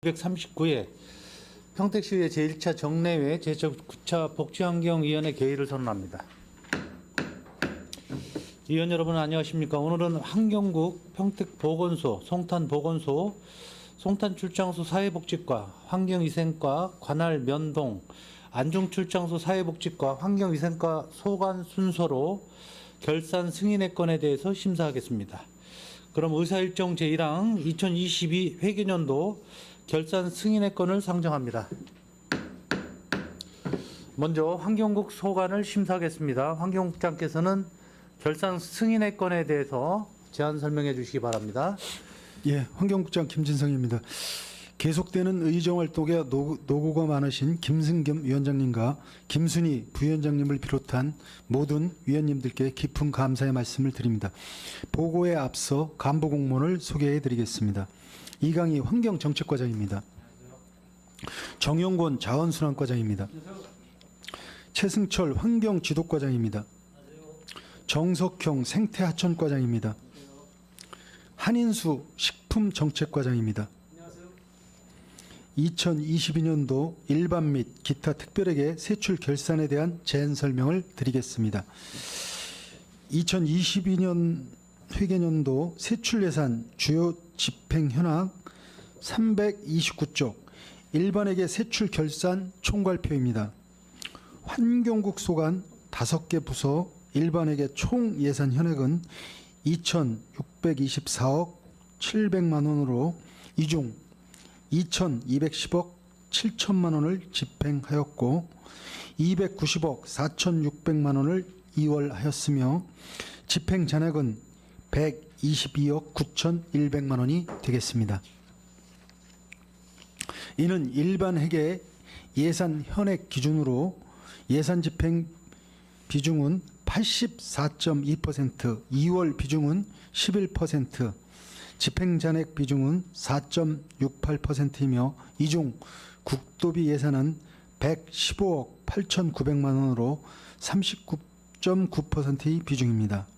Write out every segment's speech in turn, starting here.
239회 평택시의 제1차 정례회 제9차 복지환경위원회 개의를 선언합니다. 위원 여러분 안녕하십니까. 오늘은 환경국 평택보건소, 송탄보건소, 송탄출장소 사회복지과, 환경위생과, 관할 면동, 안중출장소 사회복지과, 환경위생과 소관 순서로 결산 승인의 건에 대해서 심사하겠습니다. 그럼 의사일정 제1항 2022 회계년도 결산 승인의 건을 상정합니다. 먼저 환경국 소관을 심사하겠습니다. 환경국장께서는 결산 승인의 건에 대해서 제안 설명해 주시기 바랍니다. 예, 환경국장 김진성입니다. 계속되는 의정활동에 노고가 많으신 김승겸 위원장님과 김순희 부위원장님을 비롯한 모든 위원님들께 깊은 감사의 말씀을 드립니다. 보고에 앞서 간부 공무원을 소개해 드리겠습니다. 이강희 환경정책과장입니다. 정영권 자원순환과장입니다. 최승철 환경지도과장입니다. 정석형 생태하천과장입니다. 한인수 식품정책과장입니다. 2022년도 일반 및 기타 특별회계 세출 결산에 대한 제안 설명을 드리겠습니다. 2022년 회계년도 세출 예산 주요 집행 현황 329쪽 일반회계 세출 결산 총괄표입니다. 환경국 소관 5개 부서 일반회계 총 예산 현액은 2,624억 700만 원으로 이 중 2,210억 7천만 원을 집행하였고 290억 4,600만 원을 이월하였으며 집행 잔액은 122억 9,100만 원이 되겠습니다. 이는 일반 회계 예산 현액 기준으로 예산 집행 비중은 84.2%, 2월 비중은 11%, 집행 잔액 비중은 4.68%이며 이 중 국도비 예산은 115억 8,900만 원으로 39.9%의 비중입니다.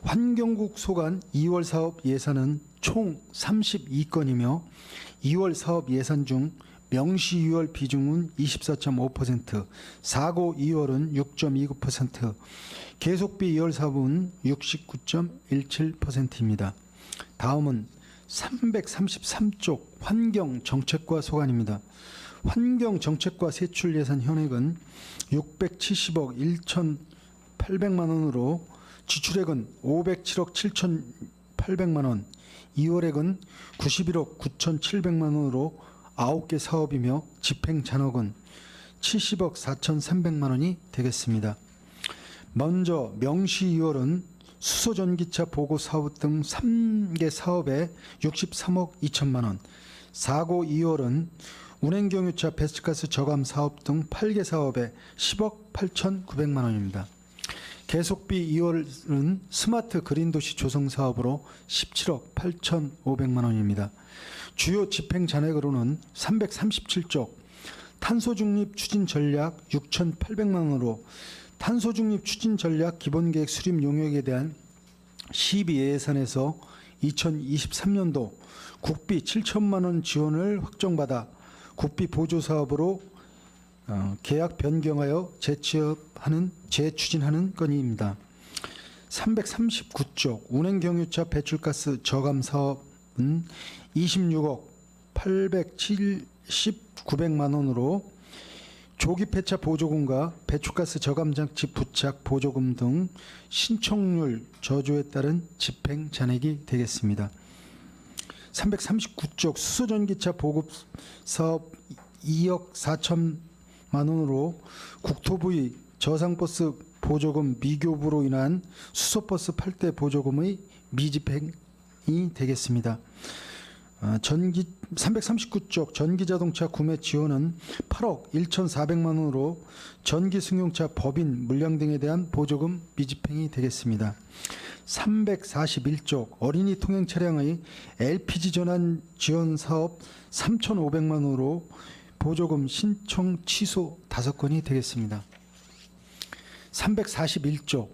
환경국 소관 2월 사업 예산은 총 32건이며 2월 사업 예산 중 명시 2월 비중은 24.5%, 사고 2월은 6.29%, 계속비 2월 사업은 69.17%입니다. 다음은 333쪽 환경정책과 소관입니다. 환경정책과 세출 예산 현액은 670억 1,800만 원으로 지출액은 507억 7,800만 원, 2월액은 91억 9,700만 원으로 9개 사업이며 집행 잔액은 70억 4,300만 원이 되겠습니다. 먼저 명시 2월은 수소전기차 보고 사업 등 3개 사업에 63억 2천만 원, 사고 2월은 운행경유차 배출가스 저감 사업 등 8개 사업에 10억 8,900만 원입니다. 계속비 2월은 스마트 그린도시 조성 사업으로 17억 8,500만 원입니다. 주요 집행 잔액으로는 337쪽 탄소중립 추진 전략 6,800만 원으로 탄소중립 추진 전략 기본계획 수립 용역에 대한 시비 예산에서 2023년도 국비 7천만 원 지원을 확정받아 국비 보조 사업으로 계약 변경하여 재추진하는 건입니다. 339쪽 운행경유차 배출가스 저감 사업은 26억 879백만 원으로 조기 폐차 보조금과 배출가스 저감 장치 부착 보조금 등 신청률 저조에 따른 집행 잔액이 되겠습니다. 339쪽 수소전기차 보급 사업 2억 4천만 원으로 국토부의 저상버스 보조금 미교부로 인한 수소버스 8대 보조금의 미집행이 되겠습니다. 339쪽 전기자동차 구매 지원은 8억 1,400만 원으로 전기승용차 법인 물량 등에 대한 보조금 미집행이 되겠습니다. 341쪽 어린이 통행 차량의 LPG 전환 지원 사업 3,500만 원으로 보조금 신청 취소 5건이 되겠습니다. 341쪽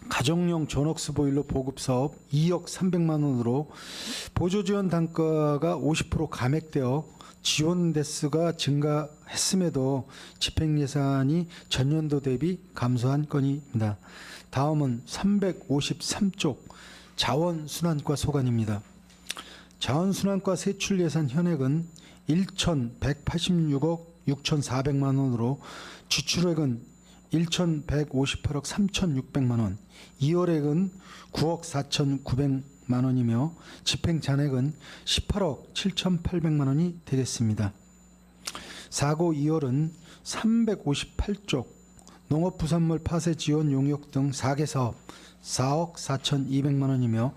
가정용 전옥스 보일러 보급 사업 2억 300만 원으로 보조 지원 단가가 50% 감액되어 지원 대수가 증가했음에도 집행 예산이 전년도 대비 감소한 건입니다. 다음은 353쪽 자원순환과 소관입니다. 자원순환과 세출 예산 현액은 1,186억 6,400만 원으로 지출액은 1,158억 3,600만 원, 이월액은 9억 4,900만 원이며 집행 잔액은 18억 7,800만 원이 되겠습니다. 사고 2월은 358쪽 농업부산물 파쇄 지원 용역 등 4개 사업 4억 4,200만 원이며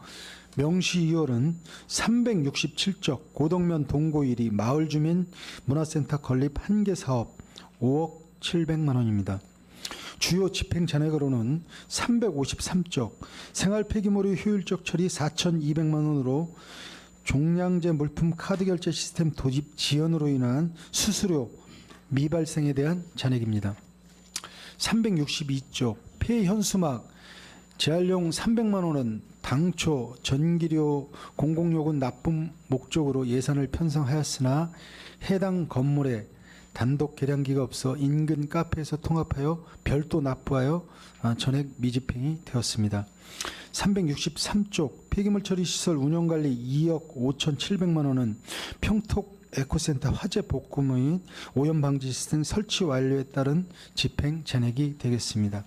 명시 2월은 367쪽 고덕면 동고 1위 마을주민 문화센터 건립 1개 사업 5억 700만 원입니다. 주요 집행 잔액으로는 353쪽 생활 폐기물의 효율적 처리 4,200만 원으로 종량제 물품 카드 결제 시스템 도입 지연으로 인한 수수료 미발생에 대한 잔액입니다. 362쪽 폐 현수막 재활용 300만 원은 당초 전기료 공공요금 납부 목적으로 예산을 편성하였으나 해당 건물에 단독 계량기가 없어 인근 카페에서 통합하여 별도 납부하여 전액 미집행이 되었습니다. 363쪽 폐기물 처리 시설 운영관리 2억 5,700만 원은 평톡 에코센터 화재 복구 및 오염 방지 시스템 설치 완료에 따른 집행 잔액이 되겠습니다.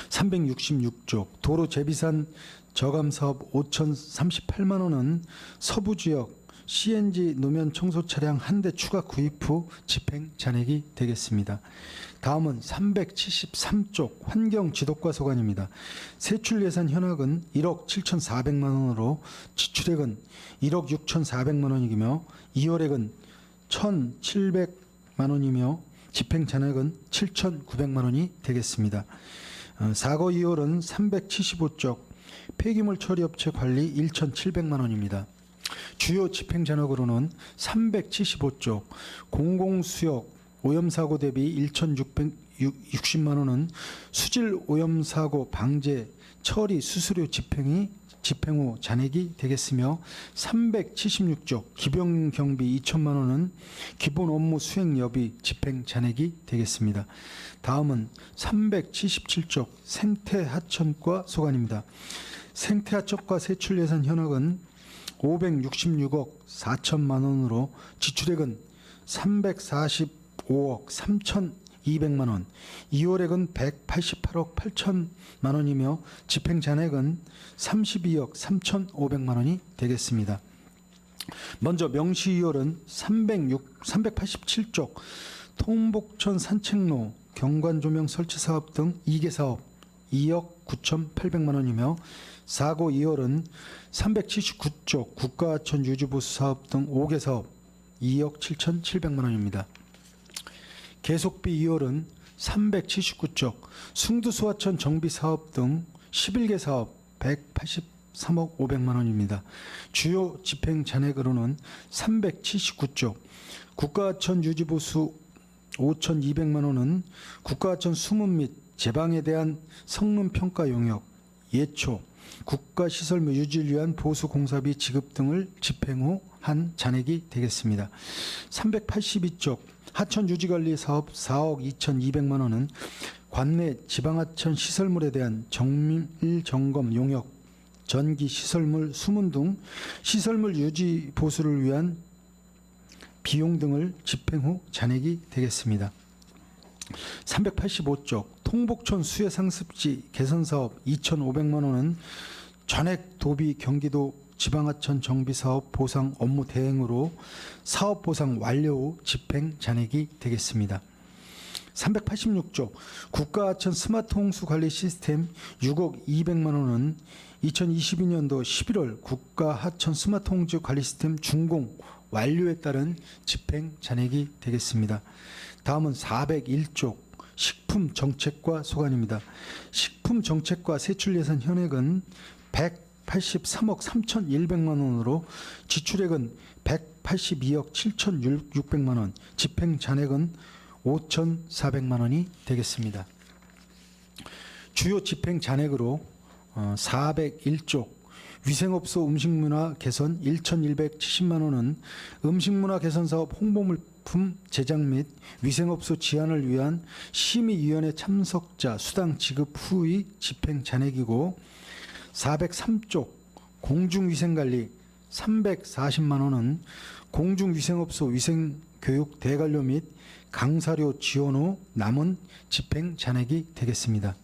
366쪽 도로 재비산 저감 사업 5,038만 원은 서부 지역 CNG 노면 청소 차량 한 대 추가 구입 후 집행 잔액이 되겠습니다. 다음은 373쪽 환경 지도과 소관입니다. 세출 예산 현황은 1억 7,400만 원으로 지출액은 1억 6,400만 원이며 이월액은 1,700만 원이며 집행 잔액은 7,900만 원이 되겠습니다. 사고 2월은 375쪽 폐기물 처리업체 관리 1,700만 원입니다. 주요 집행 잔액으로는 375쪽 공공수역 오염사고 대비 1,660만 원은 수질 오염사고 방제 처리 수수료 집행 후 잔액이 되겠으며 376쪽 기병경비 2천만 원은 기본 업무 수행 여비 집행 잔액이 되겠습니다. 다음은 377쪽 생태하천과 소관입니다. 생태하천과 세출 예산 현황은 566억 4천만 원으로 지출액은 345억 3,200만 원, 이월액은 188억 8천만 원이며 집행 잔액은 32억 3,500만 원이 되겠습니다. 먼저 명시 2월은 387쪽 통복천 산책로 경관 조명 설치 사업 등 2개 사업 2억 9,800만 원이며 사고 2월은 379쪽 국가하천 유지보수 사업 등 5개 사업 2억 7,700만 원입니다. 계속비 2월은 379쪽 숭두수하천 정비 사업 등 11개 사업 183억 500만 원입니다. 주요 집행 잔액으로는 379쪽 국가하천 유지보수 5,200만 원은 국가하천 수문 및 제방에 대한 성능 평가 용역, 예초, 국가시설물 유지를 위한 보수 공사비 지급 등을 집행 후 한 잔액이 되겠습니다. 382쪽 하천 유지관리 사업 4억 2,200만 원은 관내 지방하천 시설물에 대한 정밀 점검 용역, 전기 시설물 수문 등 시설물 유지 보수를 위한 비용 등을 집행 후 잔액이 되겠습니다. 385쪽 통복천 수해 상습지 개선 사업 2,500만 원은 전액 도비 경기도 지방하천 정비 사업 보상 업무 대행으로 사업 보상 완료 후 집행 잔액이 되겠습니다. 386쪽 국가하천 스마트 홍수 관리 시스템 6억 200만 원은 2022년도 11월 국가하천 스마트 홍수 관리 시스템 준공 완료에 따른 집행 잔액이 되겠습니다. 다음은 401쪽 식품 정책과 소관입니다. 식품 정책과 세출 예산 현액은 183억 3,100만 원으로 지출액은 182억 7,600만 원, 집행 잔액은 5,400만 원이 되겠습니다. 주요 집행 잔액으로 401쪽 위생업소 음식문화 개선 1,170만 원은 음식문화 개선 사업 홍보물품 제작 및 위생업소 지원을 위한 심의위원회 참석자 수당 지급 후의 집행 잔액이고 403쪽 공중위생관리 340만 원은 공중위생업소 위생교육 대관료 및 강사료 지원 후 남은 집행 잔액이 되겠습니다.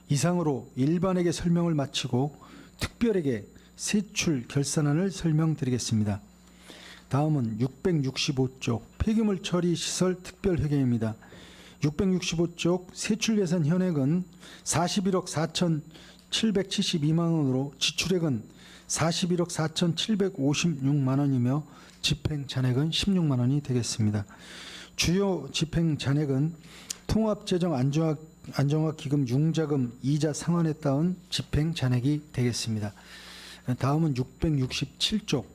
이상으로 일반에게 설명을 마치고 특별에게 세출 결산안을 설명드리겠습니다. 다음은 665쪽 폐기물 처리 시설 특별회계입니다. 665쪽 세출 예산 현액은 41억 4,772만 원으로 지출액은 41억 4,756만 원이며 집행 잔액은 16만 원이 되겠습니다. 주요 집행 잔액은 통합재정 안정화기금 융자금 이자 상환에 따른 집행 잔액이 되겠습니다. 다음은 667쪽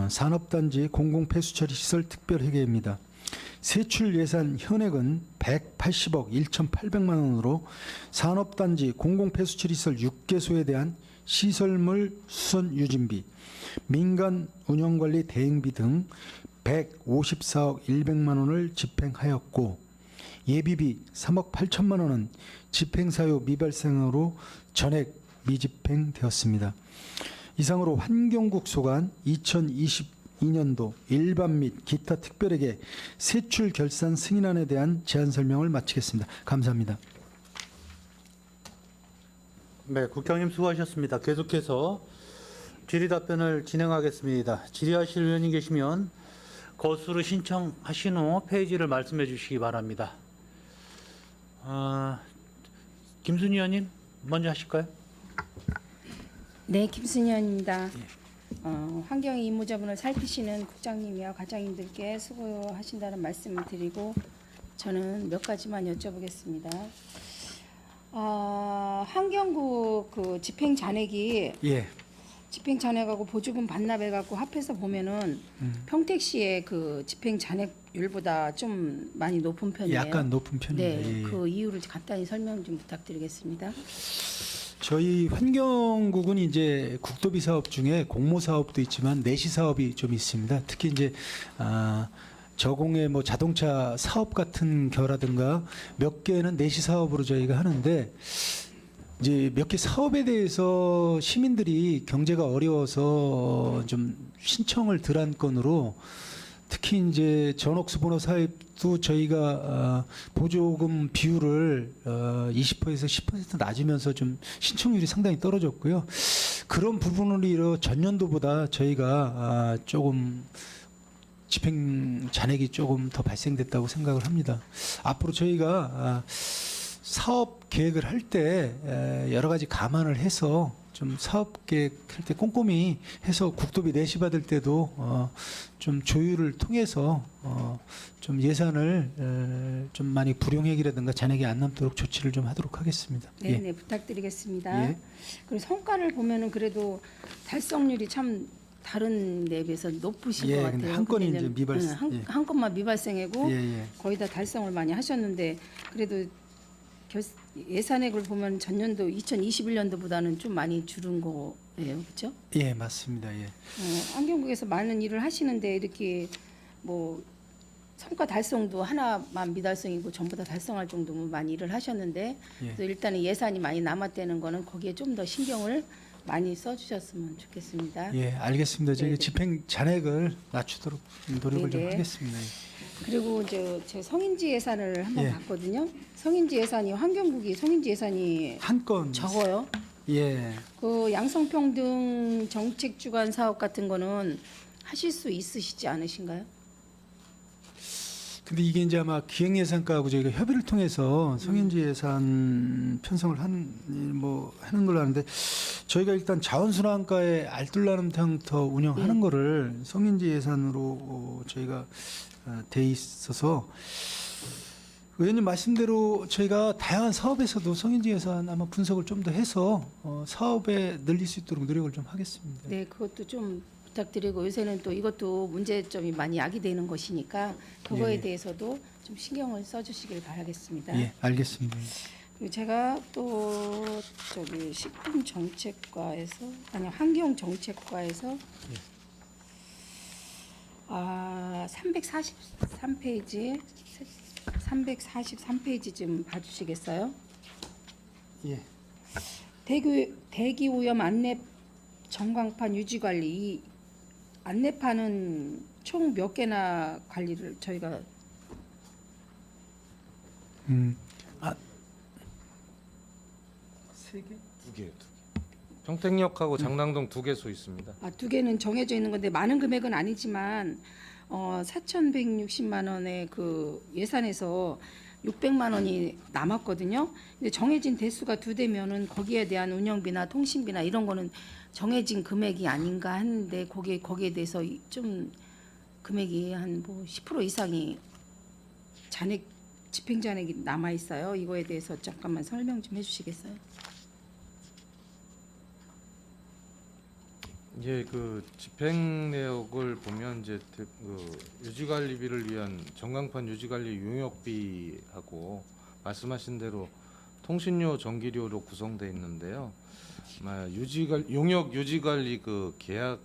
산업단지 공공폐수처리 시설 특별회계입니다. 세출 예산 현액은 180억 1,800만 원으로 산업단지 공공폐수처리 시설 6개소에 대한 시설물 수선 유진비, 민간 운영관리 대행비 등 154억 100만 원을 집행하였고 예비비 3억 8천만 원은 집행사유 미발생으로 전액 미집행되었습니다. 이상으로 환경국 소관 2022년도 일반 및 기타 특별에게 세출 결산 승인안에 대한 제안 설명을 마치겠습니다. 감사합니다. 네, 국장님 수고하셨습니다. 계속해서 질의 답변을 진행하겠습니다. 질의하실 의원님 계시면 거수로 신청하신 후 페이지를 말씀해 주시기 바랍니다. 김순희 의원님 먼저 하실까요? 네, 김순희 의원입니다. 환경의 임무자분을 살피시는 국장님이와 과장님들께 수고하신다는 말씀을 드리고 저는 몇 가지만 여쭤보겠습니다. 환경부 그 집행 잔액이 예. 집행 잔액하고 보조금 반납해갖고 합해서 보면은 평택시의 그 집행 잔액률보다 좀 많이 높은 편이에요. 약간 높은 편입니다. 네, 예. 그 이유를 간단히 설명 좀 부탁드리겠습니다. 저희 환경국은 이제 국도비 사업 중에 공모 사업도 있지만 내시 사업이 좀 있습니다. 특히 이제 저공해 뭐 자동차 사업 같은 거라든가 몇 개는 내시 사업으로 저희가 하는데 이제 몇 개 사업에 대해서 시민들이 경제가 어려워서 좀 신청을 덜 한 건으로 특히 이제 전옥수 번호 사업도 저희가 보조금 비율을 20%에서 10% 낮으면서 좀 신청률이 상당히 떨어졌고요. 그런 부분으로 전년도보다 저희가 조금 집행 잔액이 조금 더 발생됐다고 생각을 합니다. 앞으로 저희가 사업 계획을 할 때 여러 가지 감안을 해서 좀 사업 계획할 때 꼼꼼히 해서 국도비 내시 받을 때도 좀 조율을 통해서 좀 예산을 좀 많이 불용액이라든가 잔액이 안 남도록 조치를 좀 하도록 하겠습니다. 네, 예. 네, 부탁드리겠습니다. 예. 그리고 성과를 보면은 그래도 달성률이 참 다른 데 비해서 높으신 예, 것 근데 같아요. 한 건이 근데 이제 미발생. 예. 한 건만 미발생이고 예, 예. 거의 다 달성을 많이 하셨는데 그래도 예산액을 보면 전년도 2021년도보다는 좀 많이 줄은 거예요, 그렇죠? 예, 맞습니다. 예. 환경국에서 많은 일을 하시는데 이렇게 뭐 성과 달성도 하나만 미달성이고 전부 다 달성할 정도면 많이 일을 하셨는데 예. 그래서 일단은 예산이 많이 남았다는 거는 거기에 좀 더 신경을 많이 써주셨으면 좋겠습니다. 예, 알겠습니다. 저희 네네. 집행 잔액을 낮추도록 노력을 좀 네네. 하겠습니다. 그리고 이제 제 성인지 예산을 한번 예. 봤거든요. 성인지 예산이 환경국이 성인지 예산이 한 건. 적어요. 예. 그 양성평등 정책 주관 사업 같은 거는 하실 수 있으시지 않으신가요? 근데 이게 이제 아마 기획예산과하고 저희가 협의를 통해서 성인지 예산 편성을 하는 걸로 아는데 저희가 일단 자원순환과에 알뜰나눔탕터 운영하는 거를 성인지 예산으로 저희가 돼 있어서 의원님 말씀대로 저희가 다양한 사업에서도 성인지 예산 아마 분석을 좀 더 해서 사업에 늘릴 수 있도록 노력을 좀 하겠습니다. 네, 그것도 좀 부탁드리고 요새는 또 이것도 문제점이 많이 야기되는 것이니까 그거에 예. 대해서도 좀 신경을 써주시길 바라겠습니다. 예, 알겠습니다. 그리고 제가 또 저기 식품정책과에서 아니 환경정책과에서 343페이지 343페이지 좀 봐주시겠어요? 예. 대기 오염 안내 전광판 유지 관리 이 안내판은 총 몇 개나 관리를 저희가 세 개? 두 개. 평택역하고 장랑동 두 개소 있습니다. 두 개는 정해져 있는 건데 많은 금액은 아니지만 4,160만 원의 그 예산에서 600만 원이 남았거든요. 근데 정해진 대수가 두 대면은 거기에 대한 운영비나 통신비나 이런 거는 정해진 금액이 아닌가 하는데 거기에 대해서 좀 금액이 한 뭐 10% 이상이 잔액 집행 잔액이 남아 있어요. 이거에 대해서 잠깐만 설명 좀 해주시겠어요? 예, 그 집행 내역을 보면 이제 그 유지관리비를 위한 전광판 유지관리 용역비하고 말씀하신 대로 통신료, 전기료로 구성돼 있는데요. 용역 유지관리 그 계약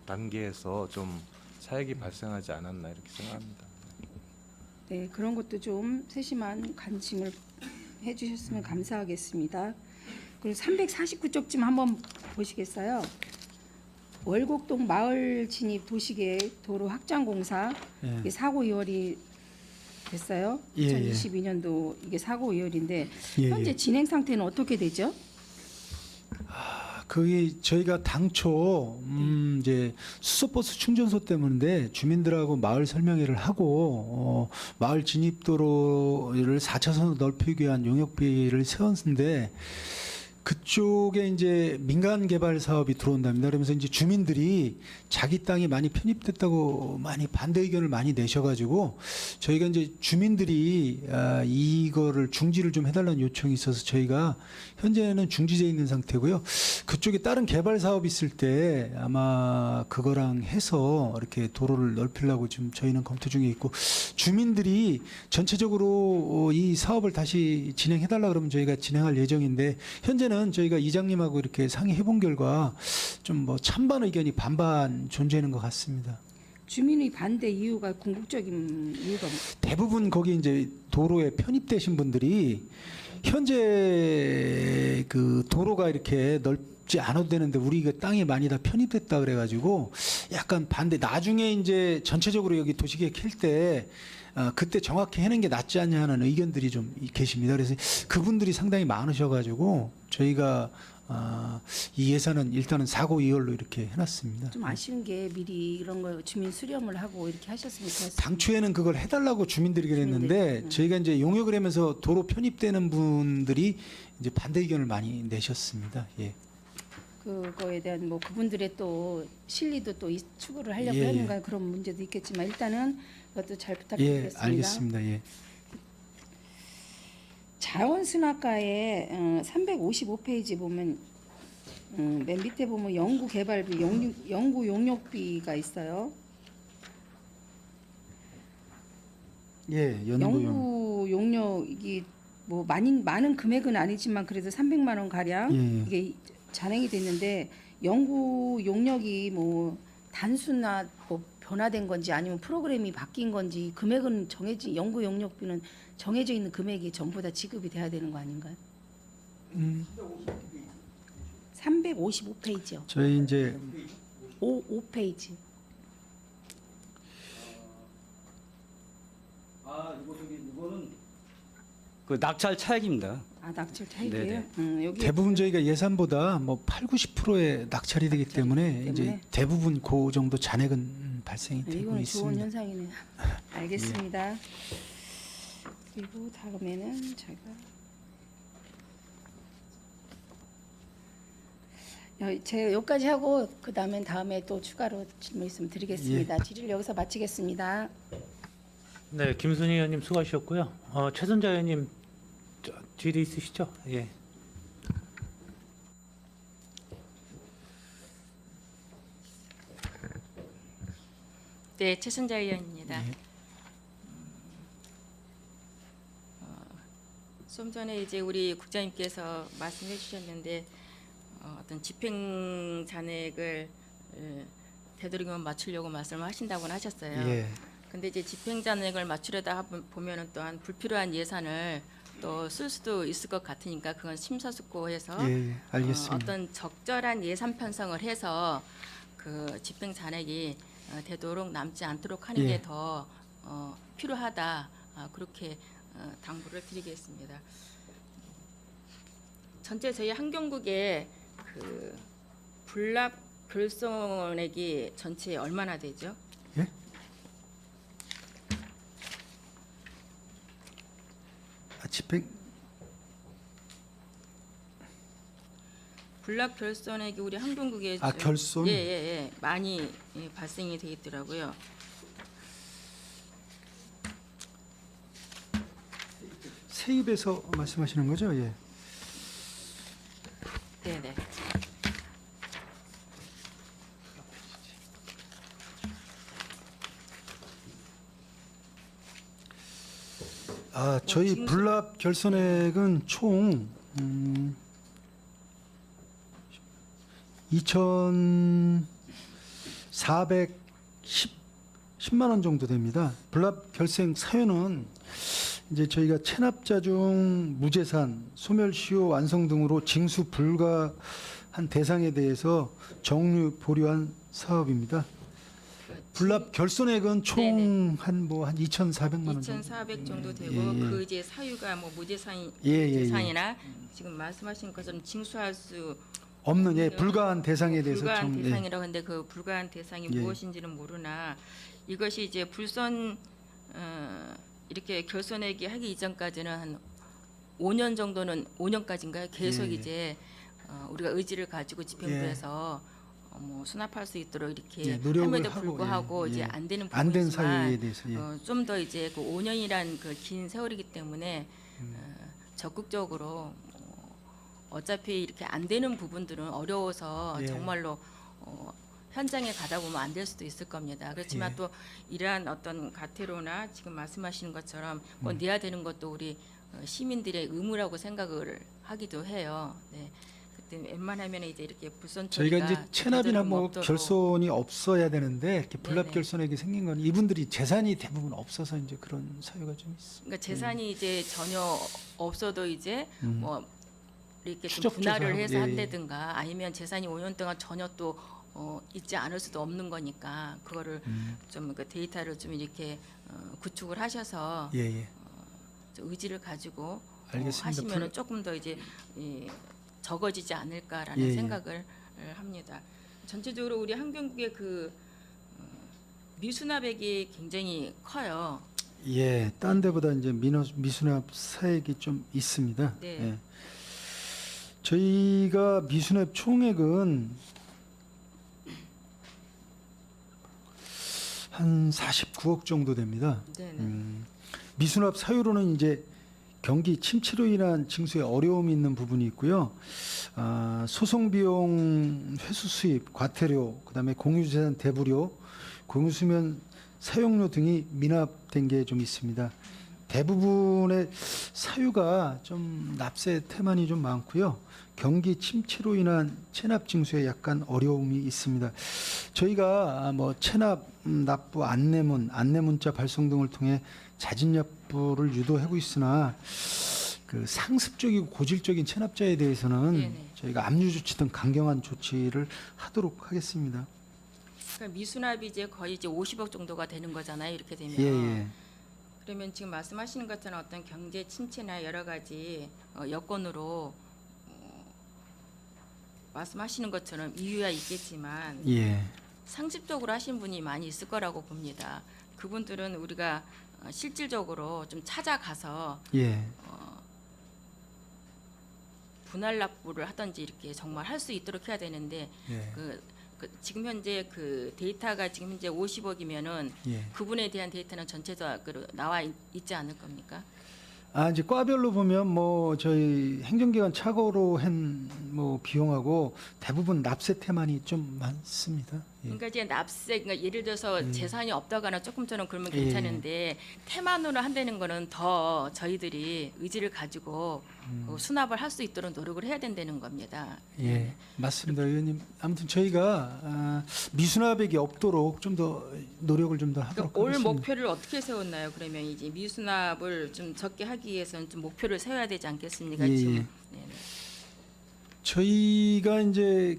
단계에서 좀 차액이 발생하지 않았나 이렇게 생각합니다. 네, 그런 것도 좀 세심한 관심을 해주셨으면 감사하겠습니다. 그리고 349쪽쯤 한번 보시겠어요? 월곡동 마을 진입 도시계획 도로 확장 공사 예. 이게 사고 이월이 됐어요. 예, 예. 2022년도 이게 사고 이월인데 예, 현재 예. 진행 상태는 어떻게 되죠? 그게 저희가 당초 이제 수소버스 충전소 때문인데 주민들하고 마을 설명회를 하고 마을 진입도로를 4차선으로 넓히기 위한 용역비를 세웠는데 그쪽에 이제 민간 개발 사업이 들어온답니다. 그러면서 이제 주민들이 자기 땅이 많이 편입됐다고 많이 반대 의견을 많이 내셔가지고 저희가 이제 주민들이 이거를 중지를 좀 해달라는 요청이 있어서 저희가 현재는 중지돼 있는 상태고요. 그쪽에 다른 개발 사업이 있을 때 아마 그거랑 해서 이렇게 도로를 넓히려고 지금 저희는 검토 중에 있고 주민들이 전체적으로 이 사업을 다시 진행해달라 그러면 저희가 진행할 예정인데 현재는 저희가 이장님하고 이렇게 상의해 본 결과 좀 뭐 찬반 의견이 반반 존재하는 것 같습니다. 주민의 반대 이유가 궁극적인 이유가 대부분 거기 이제 도로에 편입되신 분들이 현재 그 도로가 이렇게 넓지 않아도 되는데 우리가 땅이 많이 다 편입됐다 그래가지고 약간 반대. 나중에 이제 전체적으로 여기 도시계획 할 때 그때 정확히 해낸 게 낫지 않냐 하는 의견들이 좀 계십니다. 그래서 그분들이 상당히 많으셔가지고 저희가 이 예산은 일단은 사고 이월로 이렇게 해놨습니다. 좀 아쉬운 게 미리 이런 거 주민 수렴을 하고 이렇게 하셨으면 좋겠습니다. 당초에는 그걸 해달라고 주민들이 그랬는데 저희가 이제 용역을 하면서 도로 편입되는 분들이 이제 반대 의견을 많이 내셨습니다. 예. 그거에 대한 뭐 그분들의 또 실리도 또 추구를 하려고 예, 하는가 그런 문제도 있겠지만 일단은 그것도 잘 예, 부탁드리겠습니다. 알겠습니다. 예. 자원순환과에 355페이지 보면 맨 밑에 보면 연구 개발비, 연구 용역비가 있어요. 예, 연구용. 연구 용역이 뭐 많은 금액은 아니지만 그래도 300만 원 가량 예. 이게 잔액이 됐는데 연구 용역이 뭐 단순나 뭐 변화된 건지 아니면 프로그램이 바뀐 건지 금액은 연구 용역비는 정해져 있는 금액이 전부 다 지급이 돼야 되는 거 아닌가요? 355페이지요. 저희 이제 5페이지. 이거는 그 낙찰 차액입니다. 낙찰 차익이에요? 네네. 여기 대부분 저희가 예산보다 뭐 8, 90%의 낙찰이 되기 때문에 이제 때문에? 대부분 그 정도 잔액은 발생이 되고 이거는 좋은 있습니다. 현상이네요. 알겠습니다. 그리고 다음에는 제가 여기까지 하고 그 다음에 또 추가로 질문 있으면 드리겠습니다. 질의를 여기서 마치겠습니다. 네, 김순희 의원님 수고하셨고요. 최선자 의원님 질의 있으시죠? 예. 네, 최순자 의원입니다. 좀 전에 이제 우리 국장님께서 말씀해 주셨는데 어떤 집행 잔액을 되도록이면 맞추려고 말씀을 하신다고는 하셨어요. 예. 근데 이제 집행 잔액을 맞추려다 보면은 또한 불필요한 예산을 또 쓸 수도 있을 것 같으니까 그건 심사숙고해서 예, 알겠습니다. 어떤 적절한 예산 편성을 해서 그 집행 잔액이 되도록 남지 않도록 하는 예. 게 더 필요하다. 그렇게 당부를 드리겠습니다. 전체 저희 한경국의 그 불납 결손액이 전체에 얼마나 되죠? 예? 집행 불납 결손액이 우리 한경국에 결손? 예예예 많이 발생이 돼 있더라고요. 세입에서 말씀하시는 거죠? 예. 네네. 저희 징수- 불납 결손액은 총 2,410만 원 정도 됩니다. 불납 결생 사유는 이제 저희가 체납자 중 무재산, 소멸시효 완성 등으로 징수 불가한 대상에 대해서 정류 보류한 사업입니다. 불납 결손액은 총 한 2,400만 원 정도. 2,400 정도 되고 예, 예. 그 이제 사유가 뭐 무재산이 예, 예, 예. 재산이나 지금 말씀하신 것처럼 징수할 수 없는 불가한 대상에 대해서 불가한 좀 대상이라고 하는데 그 불가한 대상이 예. 무엇인지는 모르나 이것이 이제 불손 이렇게 결손액이 하기 이전까지는 한 5년 정도는 5년까지인가요? 계속 예, 예. 이제 우리가 의지를 가지고 집행부에서 뭐 수납할 수 있도록 이렇게 예, 노력을 함에도 하고, 불구하고 예, 이제 예. 안 되는 안 된 부분이지만 사유에 대해서 좀 더 이제 그 5년이란 그 긴 세월이기 때문에 적극적으로 어차피 이렇게 안 되는 부분들은 어려워서 예. 정말로 현장에 가다 보면 안 될 수도 있을 겁니다. 그렇지만 예. 또 이러한 어떤 가태료나 지금 말씀하시는 것처럼 뭐 내야 되는 것도 우리 시민들의 의무라고 생각을 하기도 해요. 네. 그때 웬만하면 이제 이렇게 불손 저희가 처리가 이제 체납이나 되도록 뭐 없도록 결손이 없어야 되는데 이렇게 불납 네네. 결손액이 생긴 건 이분들이 재산이 대부분 없어서 이제 그런 사유가 좀 있습니다. 그러니까 재산이 이제 전혀 없어도 이제 뭐 이렇게 좀 추적 분할을 조사하고, 해서 예, 예. 한다든가 아니면 재산이 5년 동안 전혀 또 있지 않을 수도 없는 거니까 그거를 좀 그 데이터를 좀 이렇게 구축을 하셔서 예, 예. 좀 의지를 가지고 알겠습니다. 하시면은 조금 더 이제 적어지지 않을까라는 예, 예. 생각을 합니다. 전체적으로 우리 한경국의 그 미수납액이 굉장히 커요. 예, 딴 데보다 이제 미수납 사액이 좀 있습니다. 네. 예. 저희가 미수납 총액은 한 49억 정도 됩니다. 네네. 미수납 사유로는 이제 경기 침체로 인한 징수에 어려움이 있는 부분이 있고요. 소송 비용 회수 수입, 과태료, 그다음에 공유재산 대부료, 공유수면 사용료 등이 미납된 게 좀 있습니다. 대부분의 사유가 좀 납세 태만이 좀 많고요. 경기 침체로 인한 체납 징수에 약간 어려움이 있습니다. 저희가 뭐 체납 납부 안내문자 발송 등을 통해 자진 납부를 유도하고 있으나 그 상습적이고 고질적인 체납자에 대해서는 네네. 저희가 압류 조치 등 강경한 조치를 하도록 하겠습니다. 그러니까 미수납이 이제 거의 이제 50억 정도가 되는 거잖아요. 이렇게 되면. 예, 예. 그러면 지금 말씀하시는 것처럼 어떤 경제 침체나 여러 가지 여건으로 말씀하시는 것처럼 이유야 있겠지만 예. 상습적으로 하신 분이 많이 있을 거라고 봅니다. 그분들은 우리가 실질적으로 좀 찾아가서 예. 분할 납부를 하든지 이렇게 정말 할 수 있도록 해야 되는데 예. 지금 현재 그 데이터가 지금 현재 50억이면은 예. 그분에 대한 데이터는 전체적으로 나와 있지 않을 겁니까? 이제 과별로 보면 뭐 저희 행정기관 착오로 한 뭐 비용하고 대부분 납세 태만이 좀 많습니다. 그러니까 이제 납세, 그러니까 예를 들어서 재산이 없다거나 조금처럼 그러면 예. 괜찮은데 태만으로 한다는 거는 더 저희들이 의지를 가지고 수납을 할 수 있도록 노력을 해야 된다는 겁니다. 예, 맞습니다, 의원님. 아무튼 저희가 미수납액이 없도록 좀 더 노력을 좀 더 하도록 그러니까 올 하겠습니다. 목표를 어떻게 세웠나요? 그러면 이제 미수납을 좀 적게 하기 위해서는 좀 목표를 세워야 되지 않겠습니까? 예, 지금. 예. 네, 네. 저희가 이제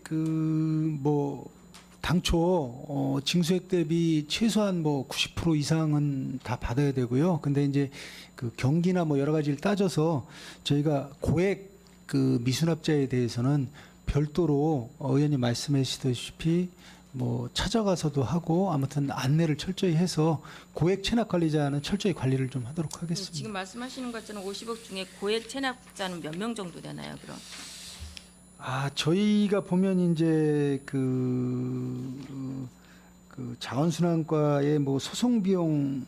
당초 징수액 대비 최소한 90% 이상은 다 받아야 되고요. 근데 이제 그 경기나 여러 가지를 따져서 저희가 고액 미수납자에 대해서는 별도로 의원님 말씀하시다시피 찾아가서도 하고 아무튼 안내를 철저히 해서 고액 체납 관리자는 철저히 관리를 좀 하도록 하겠습니다. 지금 말씀하시는 것처럼 50억 중에 고액 체납자는 몇 명 정도 되나요? 그럼? 저희가 보면 이제 자원순환과의 소송 비용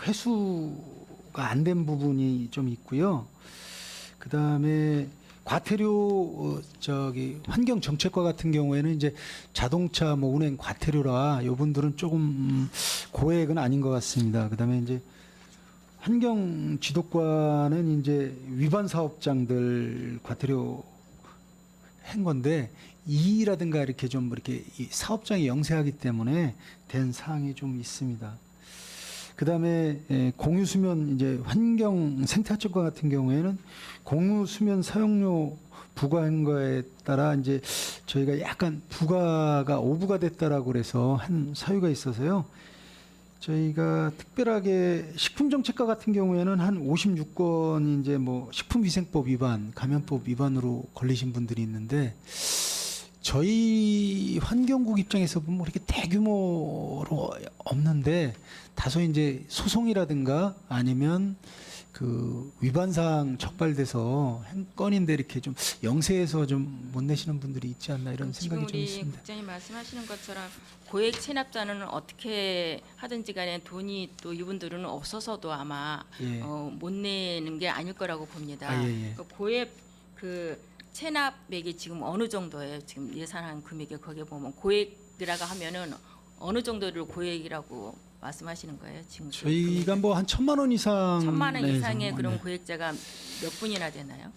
회수가 안 된 부분이 좀 있고요. 그 다음에 과태료 환경 정책과 같은 경우에는 이제 자동차 운행 과태료라 요분들은 조금 고액은 아닌 것 같습니다. 그 다음에 이제 환경 지도과는 이제 위반 사업장들 과태료 한 건데 이라든가 이렇게 이 사업장이 영세하기 때문에 된 사항이 좀 있습니다. 그다음에 공유 수면 이제 환경 생태화적과 같은 경우에는 공유 수면 사용료 부과한 거에 따라 이제 저희가 약간 부과가 오부가 됐다라고 그래서 한 사유가 있어서요. 저희가 특별하게 식품정책과 같은 경우에는 한 56건 이제 식품위생법 위반, 감염법 위반으로 걸리신 분들이 있는데 저희 환경국 입장에서 보면 그렇게 대규모로 없는데 다소 이제 소송이라든가 아니면 위반사항 적발돼서 한 건인데 이렇게 좀 영세해서 좀 못 내시는 분들이 있지 않나 이런 지금 생각이 좀 우리 있습니다. 국장님 말씀하시는 것처럼 고액 체납자는 어떻게 하든지 간에 돈이 또 이분들은 없어서도 아마 예. 못 내는 게 아닐 거라고 봅니다. 예. 그 고액 체납액이 지금 어느 정도예요? 지금 예산한 금액이 거기에 보면 고액이라고 하면은 어느 정도를 고액이라고 말씀하시는 거예요? 지금 저희가 한 1,000만 원 이상 1,000만 원 내에서, 이상의 그런 네. 고액자가 몇 분이나 되나요?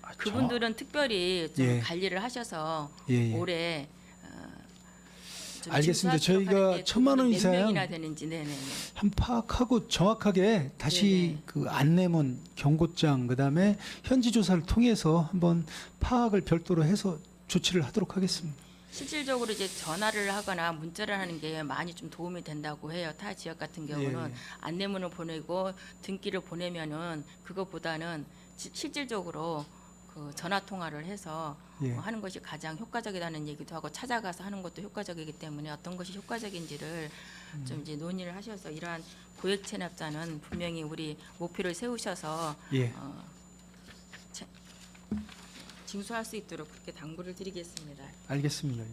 저- 그분들은 특별히 좀 예. 관리를 하셔서 예. 올해 좀 알겠습니다. 진수하도록 저희가 하는데 1,000만 원 그분이 이상 몇 명이나 되는지 네네네. 한 파악하고 정확하게 다시 네네. 안내문, 경고장, 그다음에 현지 조사를 통해서 한번 파악을 별도로 해서 조치를 하도록 하겠습니다. 실질적으로 이제 전화를 하거나 문자를 하는 게 많이 좀 도움이 된다고 해요. 타 지역 같은 경우는 예. 안내문을 보내고 등기를 보내면은 그것보다는 실질적으로 전화 통화를 해서 예. 하는 것이 가장 효과적이라는 얘기도 하고 찾아가서 하는 것도 효과적이기 때문에 어떤 것이 효과적인지를 좀 이제 논의를 하셔서 이러한 고액 체납자는 분명히 우리 목표를 세우셔서 예. 징수할 수 있도록 그렇게 당부를 드리겠습니다. 알겠습니다. 예.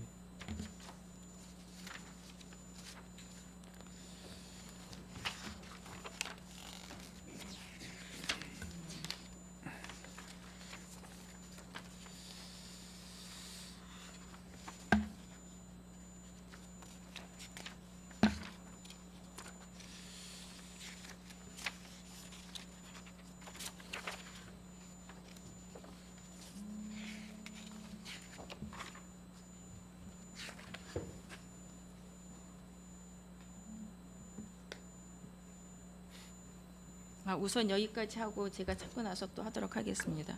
우선 여기까지 하고 제가 찾고 나서 또 하도록 하겠습니다.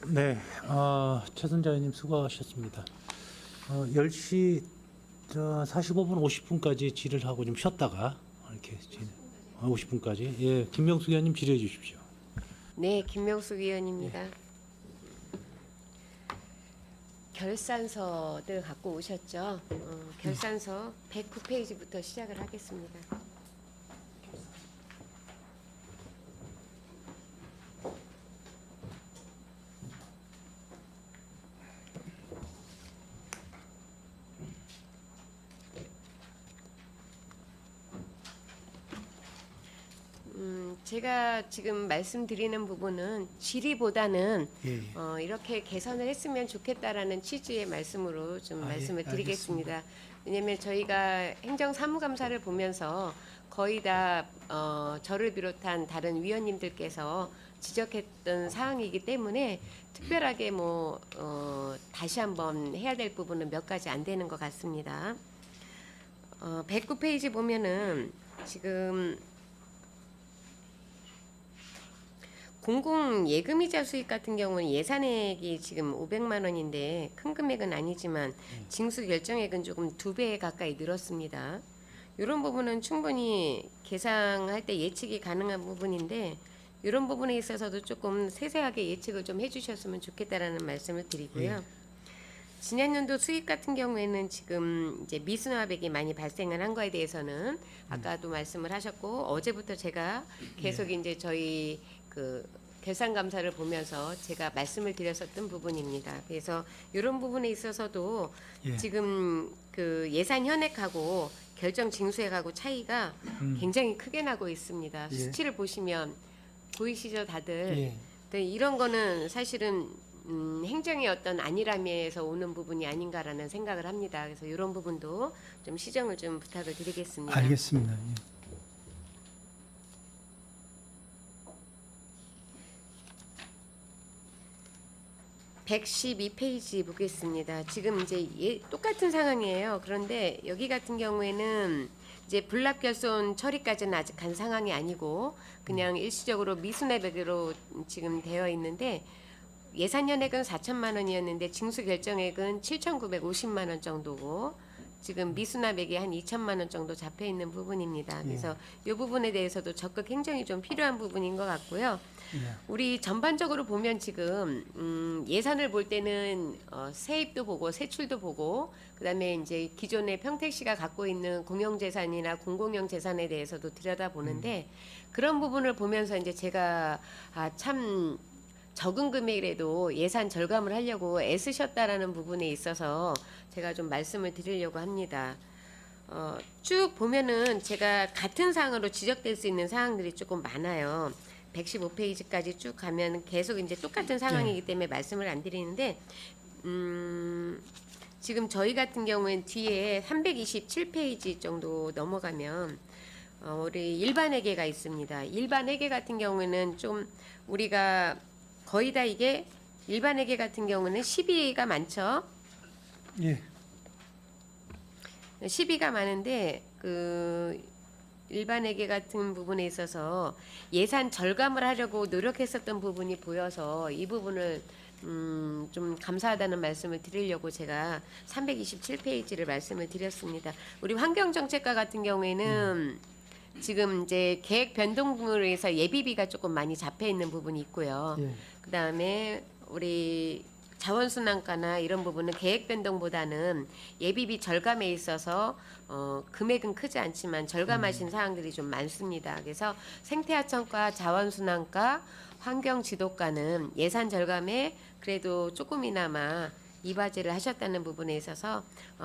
네, 최선자 의원님 수고하셨습니다. 10시 45분 50분까지 질의를 하고 좀 쉬었다가 이렇게 50분까지 예, 김명숙 의원님 질의해 주십시오. 네, 김명숙 의원입니다. 결산서들 갖고 오셨죠? 결산서 109페이지부터 시작을 하겠습니다. 제가 지금 말씀드리는 부분은 질의보다는 예. 이렇게 개선을 했으면 좋겠다라는 취지의 말씀으로 좀 아, 예, 말씀을 드리겠습니다. 왜냐하면 저희가 행정사무감사를 보면서 거의 다 저를 비롯한 다른 위원님들께서 지적했던 사항이기 때문에 특별하게 다시 한번 해야 될 부분은 몇 가지 안 되는 것 같습니다. 109페이지 보면은 지금 공공 예금이자 수익 같은 경우는 예산액이 지금 500만 원인데 큰 금액은 아니지만 징수 결정액은 조금 2배 가까이 늘었습니다. 이런 부분은 충분히 계상할 때 예측이 가능한 부분인데 이런 부분에 있어서도 조금 세세하게 예측을 좀 해주셨으면 좋겠다라는 말씀을 드리고요. 지난 연도 수익 같은 경우에는 지금 이제 미수납액이 많이 발생을 한 거에 대해서는 아까도 말씀을 하셨고 어제부터 제가 계속 이제 저희 그 결산 감사를 보면서 제가 말씀을 드렸었던 부분입니다. 그래서 이런 부분에 있어서도 예. 지금 그 예산 현액하고 결정 징수액하고 차이가 굉장히 크게 나고 있습니다. 예. 수치를 보시면 보이시죠, 다들? 예. 근데 이런 거는 사실은 행정의 어떤 안일함에서 오는 부분이 아닌가라는 생각을 합니다. 그래서 이런 부분도 좀 시정을 좀 부탁을 드리겠습니다. 알겠습니다. 예. (112페이지) 보겠습니다. 지금 이제 똑같은 상황이에요. 그런데 여기 같은 경우에는 이제 불납결손 처리까지는 아직 간 상황이 아니고 그냥 일시적으로 미수납액으로 지금 되어 있는데 예산 연액은 4천만 원이었는데 징수 결정액은 7,950만 원 정도고 지금 미수납액이 한 2천만 원 정도 잡혀 있는 부분입니다. 그래서 이 부분에 대해서도 적극 행정이 좀 필요한 부분인 것 같고요. 예. 우리 전반적으로 보면 지금 예산을 볼 때는 세입도 보고 세출도 보고 그다음에 이제 기존의 평택시가 갖고 있는 공영재산이나 공공용 재산에 대해서도 들여다보는데 그런 부분을 보면서 이제 제가 참 적은 금액이라도 예산 절감을 하려고 애쓰셨다라는 부분에 있어서 제가 좀 말씀을 드리려고 합니다. 쭉 보면은 제가 같은 사항으로 지적될 수 있는 사항들이 조금 많아요. 115페이지까지 쭉 가면 계속 이제 똑같은 상황이기 때문에 말씀을 안 드리는데 지금 저희 같은 경우엔 뒤에 327페이지 정도 넘어가면 우리 일반 회계가 있습니다. 일반 회계 같은 경우에는 좀 우리가 거의 다 이게 일반 회계 같은 경우는 시비가 많죠. 예. 시비가 많은데 그 일반 회계 같은 부분에 있어서 예산 절감을 하려고 노력했었던 부분이 보여서 이 부분을 좀 감사하다는 말씀을 드리려고 제가 327페이지를 말씀을 드렸습니다. 우리 환경정책과 같은 경우에는 지금 이제 계획 변동으로 해서 예비비가 조금 많이 잡혀 있는 부분이 있고요. 예. 그다음에 우리 자원순환가나 이런 부분은 계획 변동보다는 예비비 절감에 있어서 금액은 크지 않지만 절감하신 사항들이 좀 많습니다. 그래서 생태하천과 자원순환가, 환경지도가는 예산 절감에 그래도 조금이나마 이바지를 하셨다는 부분에 있어서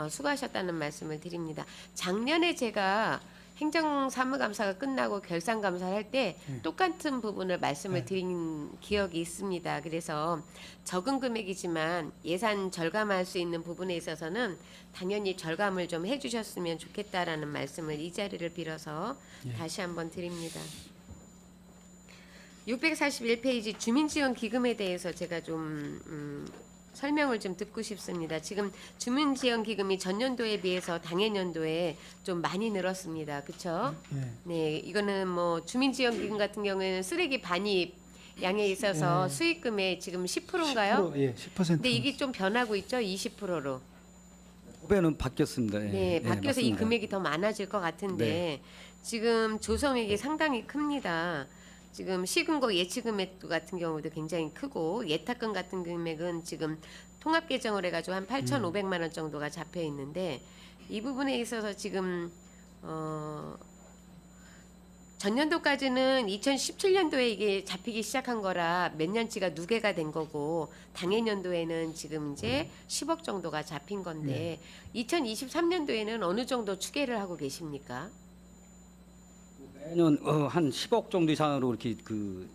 수고하셨다는 말씀을 드립니다. 작년에 제가 행정사무감사가 끝나고 결산감사를 할 때 똑같은 부분을 말씀을 드린 기억이 있습니다. 그래서 적은 금액이지만 예산 절감할 수 있는 부분에 있어서는 당연히 절감을 좀 해주셨으면 좋겠다라는 말씀을 이 자리를 빌어서 다시 한번 드립니다. 641페이지 주민지원기금에 대해서 제가 좀 설명을 좀 듣고 싶습니다. 지금 주민지원기금이 전년도에 비해서 당해년도에 좀 많이 늘었습니다. 그렇죠? 예. 네, 이거는 뭐 주민지원기금 같은 경우에는 쓰레기 반입 양에 있어서 예. 수익금의 지금 10%인가요? 10%, 예, 10%. 근데 이게 좀 변하고 있죠? 20%로. 후배는 바뀌었습니다. 예. 네, 예, 바뀌어서 이 맞습니다. 금액이 더 많아질 것 같은데 지금 조성액이 상당히 큽니다. 지금 시금고 예치금액 같은 경우도 굉장히 크고 예탁금 같은 금액은 지금 통합 개정을 해가지고 한 8,500만 원 정도가 잡혀 있는데 이 부분에 있어서 지금 전년도까지는 2017년도에 이게 잡히기 시작한 거라 몇 년치가 누계가 된 거고 당해년도에는 지금 이제 10억 정도가 잡힌 건데 2023년도에는 어느 정도 추계를 하고 계십니까? 매년 한 10억 정도 이상으로 이렇게 그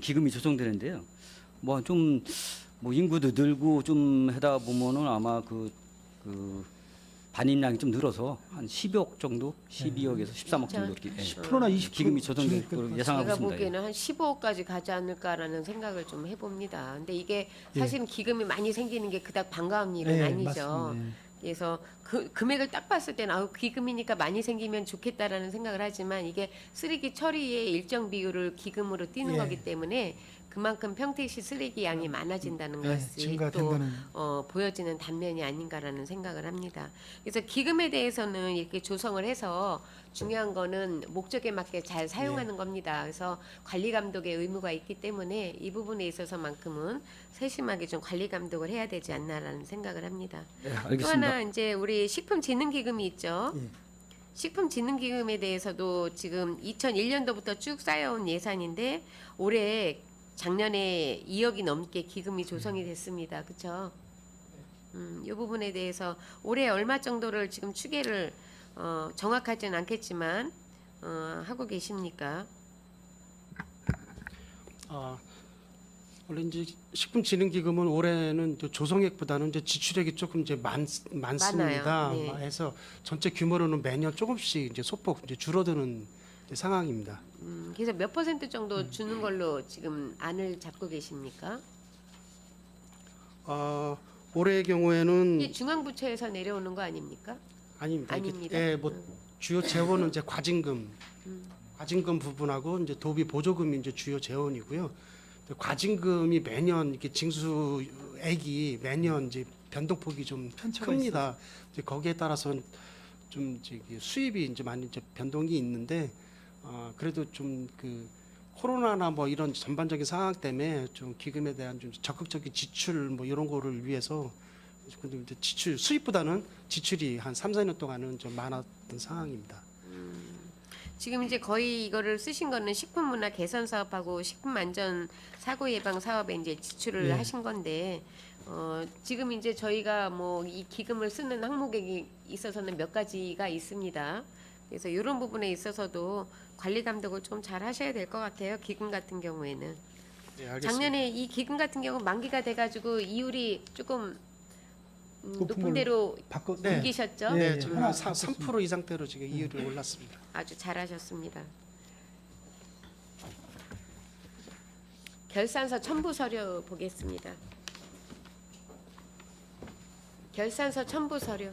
기금이 조성되는데요. 뭐 좀 뭐 인구도 늘고 좀 하다 보면은 아마 그 반입량이 좀 늘어서 한 10억 정도, 12억에서 13억 정도 이렇게 10%나 20% 기금이 조성될 지금 거로 예상하고 제가 있습니다. 보기에는 한 15억까지 가지 않을까라는 생각을 좀 해봅니다. 근데 이게 사실은 기금이 많이 생기는 게 그닥 반가운 일은 예, 아니죠. 맞습니다. 그래서 그 금액을 딱 봤을 때는 아우 기금이니까 많이 생기면 좋겠다라는 생각을 하지만 이게 쓰레기 처리의 일정 비율을 기금으로 띄는 예. 거기 때문에 그만큼 평택시 쓰레기 양이 많아진다는 예, 것이 또 증가된다는 보여지는 단면이 아닌가라는 생각을 합니다. 그래서 기금에 대해서는 이렇게 조성을 해서 중요한 거는 목적에 맞게 잘 사용하는 겁니다. 그래서 관리 감독의 의무가 있기 때문에 이 부분에 있어서만큼은 세심하게 좀 관리 감독을 해야 되지 않나라는 생각을 합니다. 네, 또 알겠습니다. 하나 이제 우리 식품진흥기금이 있죠. 예. 식품진흥기금에 대해서도 지금 2001년도부터 쭉 쌓여온 예산인데 올해 작년에 2억이 넘게 기금이 조성이 됐습니다. 그렇죠? 이 부분에 대해서 올해 얼마 정도를 지금 추계를 정확하지는 않겠지만 하고 계십니까? 원래 이제 식품진흥기금은 올해는 또 조성액보다는 이제 지출액이 조금 이제 많습니다. 많아요. 네. 해서 전체 규모로는 매년 조금씩 이제 소폭 이제 줄어드는 이제 상황입니다. 그래서 몇 퍼센트 정도 주는 걸로 지금 안을 잡고 계십니까? 올해의 경우에는 이게 중앙부처에서 내려오는 거 아닙니까? 아닙니다. 이게, 아닙니다. 예, 뭐 주요 재원은 이제 과징금 부분하고 이제 도비 보조금이 이제 주요 재원이고요. 과징금이 매년 이렇게 징수액이 매년 이제 변동폭이 좀 편차가 큽니다. 이제 거기에 따라서 좀 저기 수입이 이제 많이 이제 변동이 있는데 그래도 좀 그 코로나나 뭐 이런 전반적인 상황 때문에 좀 기금에 대한 좀 적극적인 지출 뭐 이런 거를 위해서 근데 이제 지출 수입보다는 지출이 한 3, 4년 동안은 좀 많았던 상황입니다. 지금 이제 거의 이거를 쓰신 거는 식품문화 개선 사업하고 식품안전 사고 예방 사업에 이제 지출을 예. 하신 건데 지금 이제 저희가 뭐 이 기금을 쓰는 항목에 있어서는 몇 가지가 있습니다. 그래서 이런 부분에 있어서도 관리 감독을 좀 잘 하셔야 될 것 같아요. 기금 같은 경우에는 네, 알겠습니다. 작년에 이 기금 같은 경우 만기가 돼가지고 이율이 조금 높은 높은 걸로 대로 바꿔 네. 옮기셨죠? 네, 네, 지금 하나 한 3% 이상대로 지금 이율이 올랐습니다. 아주 잘하셨습니다. 결산서 첨부 서류 보겠습니다. 결산서 첨부 서류.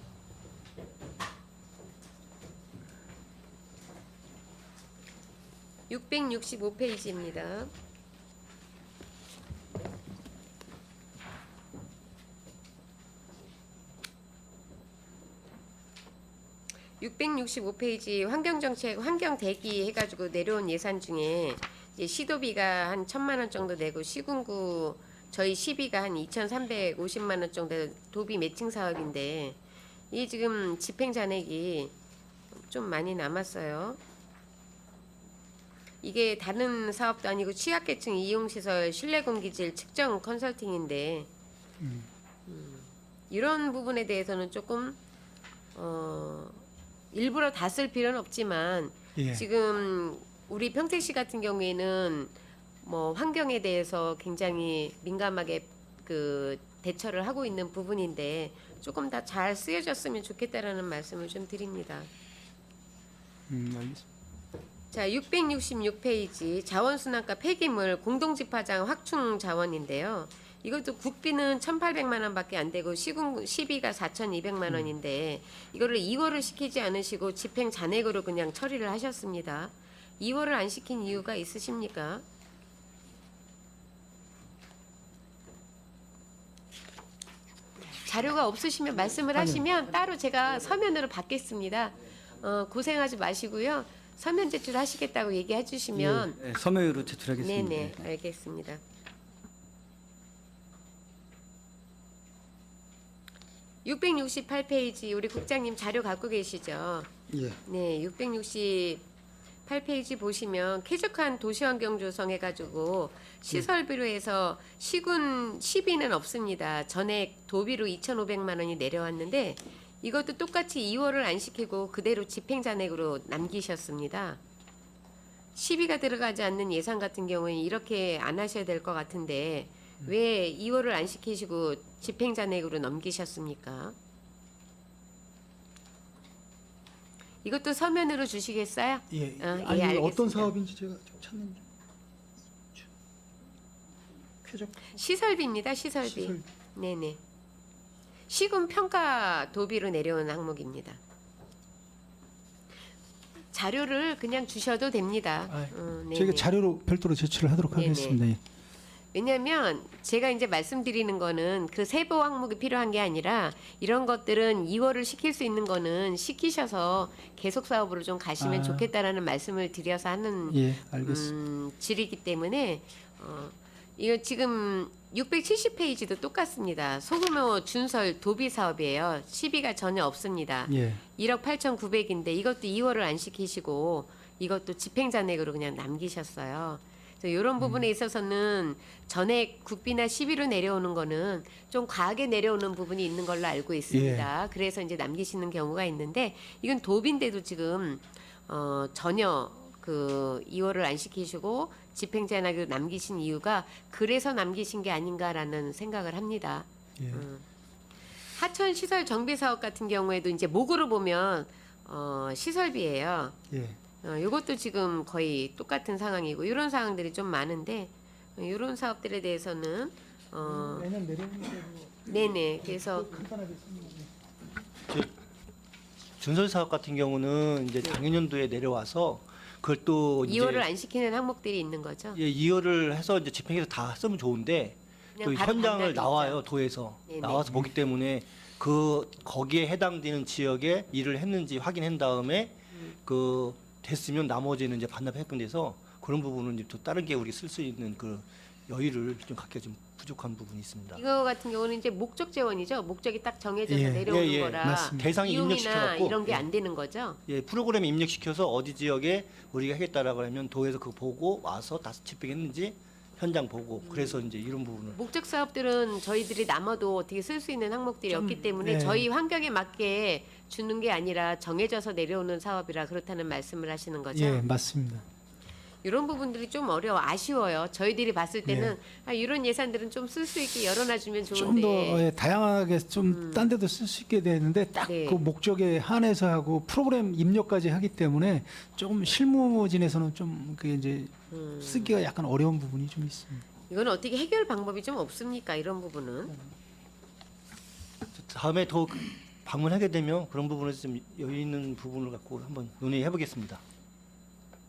(665페이지입니다) (665페이지) 환경정책 환경대기 해가지고 내려온 예산 중에 이제 시도비가 한 1,000만 원 정도 내고 시군구 저희 시비가 한 2,350만 원 정도 도비 매칭 사업인데 이 지금 집행 잔액이 좀 많이 남았어요. 이게 다른 사업도 아니고 취약계층 이용시설 실내공기질 측정 컨설팅인데 이런 부분에 대해서는 조금 일부러 다 쓸 필요는 없지만 예. 지금 우리 평택시 같은 경우에는 뭐 환경에 대해서 굉장히 민감하게 그 대처를 하고 있는 부분인데 조금 더 잘 쓰여졌으면 좋겠다라는 말씀을 좀 드립니다. 알겠습니다. 자, 666페이지 자원순환과 폐기물 공동집화장 확충 자원인데요. 이것도 국비는 1,800만 원밖에 안 되고 시비가 4,200만 원인데 이거를 2월을 시키지 않으시고 집행 잔액으로 그냥 처리를 하셨습니다. 2월을 안 시킨 이유가 있으십니까? 자료가 없으시면 말씀을 하시면 따로 제가 서면으로 받겠습니다. 고생하지 마시고요. 서면 제출하시겠다고 얘기해 주시면 네, 서면으로 제출하겠습니다. 네네 알겠습니다. (668페이지) 우리 국장님 자료 갖고 계시죠? 예. 네, 668페이지 보시면 쾌적한 도시환경 조성해가지고 시설비로 해서 시군 시비는 없습니다. 전액 도비로 2,500만 원이 내려왔는데 이것도 똑같이 2월을 안 시키고 그대로 집행잔액으로 남기셨습니다. 시비가 들어가지 않는 예산 같은 경우에 이렇게 안 하셔야 될 것 같은데 왜 2월을 안 시키시고 집행잔액으로 넘기셨습니까? 이것도 서면으로 주시겠어요? 예. 예, 아니 알겠습니다. 어떤 사업인지 제가 좀 찾는 중. 쾌적 시설비입니다. 시설비. 시설. 네네. 시군 평가 도비로 내려온 항목입니다. 자료를 그냥 주셔도 됩니다. 네네. 저희가 자료로 별도로 제출을 하도록 네네. 하겠습니다. 예. 왜냐하면 제가 이제 말씀드리는 거는 그 세부 항목이 필요한 게 아니라 이런 것들은 2월을 시킬 수 있는 거는 시키셔서 계속 사업으로 좀 가시면 아. 좋겠다라는 말씀을 드려서 하는 예, 알겠습니다. 질이기 때문에 이거 지금 670페이지도 똑같습니다. 소규모 준설 도비 사업이에요. 시비가 전혀 없습니다. 예. 1억 8,900인데 이것도 2월을 안 시키시고 이것도 집행잔액으로 그냥 남기셨어요. 그래서 이런 부분에 있어서는 전액 국비나 시비로 내려오는 거는 좀 과하게 내려오는 부분이 있는 걸로 알고 있습니다. 그래서 이제 남기시는 경우가 있는데 이건 도비인데도 지금 전혀 그 2월을 안 시키시고 집행잔액으로 남기신 이유가 그래서 남기신 게 아닌가라는 생각을 합니다. 예. 하천 시설 정비 사업 같은 경우에도 이제 목으로 보면 시설비예요. 예. 이것도 지금 거의 똑같은 상황이고 이런 상황들이 좀 많은데 이런 사업들에 대해서는 매년 내려오는 대로 네네 그래서 간단하게 설명해. 준설 사업 같은 경우는 이제 당연연도에 내려와서 그걸 또 이제 2월을 안 시키는 항목들이 있는 거죠. 예, 2월을 해서 이제 집행해서 다 쓰면 좋은데 그냥 또 바로 현장을 반납이 나와요 있죠. 도에서 네네. 나와서 보기 때문에 거기에 해당되는 지역에 일을 했는지 확인한 다음에 그 됐으면 나머지는 이제 반납해서 그런 부분은 이제 또 다른 게 우리 쓸 수 있는 그 여유를 좀 갖기가 좀 부족한 부분이 있습니다. 이거 같은 경우는 이제 목적 재원이죠. 목적이 딱 정해져서 예. 내려오는 예, 예. 거라 맞습니다. 대상이 이용이나 입력시켜갖고 이런 게 안 되는 거죠. 예, 프로그램에 입력시켜서 어디 지역에 우리가 하겠다라고 하면 도에서 그거 보고 와서 다 집행했는지 현장 보고 그래서 이제 이런 부분을 목적 사업들은 저희들이 남아도 어떻게 쓸 수 있는 항목들이 좀, 없기 때문에 네. 저희 환경에 맞게 주는 게 아니라 정해져서 내려오는 사업이라 그렇다는 말씀을 하시는 거죠. 예, 맞습니다. 이런 부분들이 좀 아쉬워요. 저희들이 봤을 때는 이런 예산들은 좀 쓸 수 있게 열어놔주면 좀 좋은데 더 다양하게 좀 딴 데도 쓸 수 있게 되는데 딱 그 네. 목적에 한해서 하고 프로그램 입력까지 하기 때문에 좀 실무진에서는 좀 그게 이제 쓰기가 약간 어려운 부분이 좀 있습니다. 이건 어떻게 해결 방법이 좀 없습니까? 이런 부분은. 다음에 더 방문하게 되면 그런 부분에서 좀 여유 있는 부분을 갖고 한번 논의해 보겠습니다.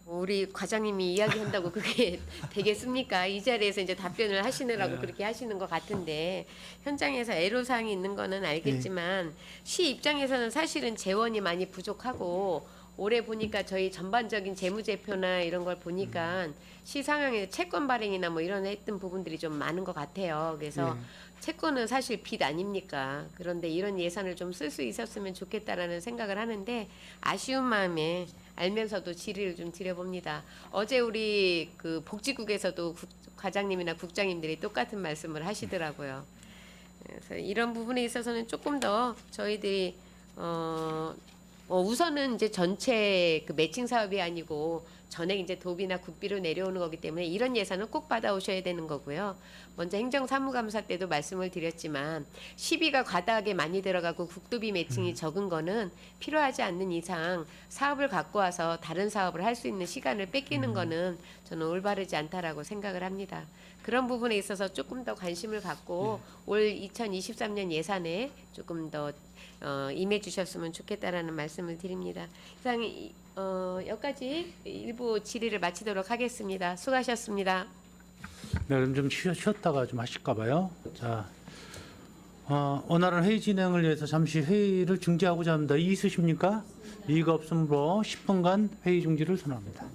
우리 과장님이 이야기한다고 그게 되겠습니까? 이 자리에서 이제 답변을 하시느라고 그렇게 하시는 것 같은데 현장에서 애로사항이 있는 거는 알겠지만 시 입장에서는 사실은 재원이 많이 부족하고 올해 보니까 저희 전반적인 재무제표나 이런 걸 보니까 시 상황에 채권 발행이나 뭐 이런 했던 부분들이 좀 많은 것 같아요. 그래서 채권은 사실 빚 아닙니까? 그런데 이런 예산을 좀 쓸 수 있었으면 좋겠다라는 생각을 하는데 아쉬운 마음에 알면서도 질의를 좀 드려봅니다. 어제 우리 그 복지국에서도 과장님이나 국장님들이 똑같은 말씀을 하시더라고요. 그래서 이런 부분에 있어서는 조금 더 저희들이 우선은 이제 전체 그 매칭 사업이 아니고 전액 이제 도비나 국비로 내려오는 거기 때문에 이런 예산은 꼭 받아오셔야 되는 거고요. 먼저 행정사무감사 때도 말씀을 드렸지만 시비가 과다하게 많이 들어가고 국도비 매칭이 적은 거는 필요하지 않는 이상 사업을 갖고 와서 다른 사업을 할 수 있는 시간을 뺏기는 거는 저는 올바르지 않다라고 생각을 합니다. 그런 부분에 있어서 조금 더 관심을 갖고 올 2023년 예산에 조금 더 임해 주셨으면 좋겠다라는 말씀을 드립니다. 이상 여기까지 일부 질의를 마치도록 하겠습니다. 수고하셨습니다. 네, 그럼 좀 쉬었다가 좀 하실까 봐요. 자, 원활한 회의 진행을 위해서 잠시 회의를 중지하고자 합니다. 이의 있으십니까? 이의가 없으므로 10분간 회의 중지를 선언합니다.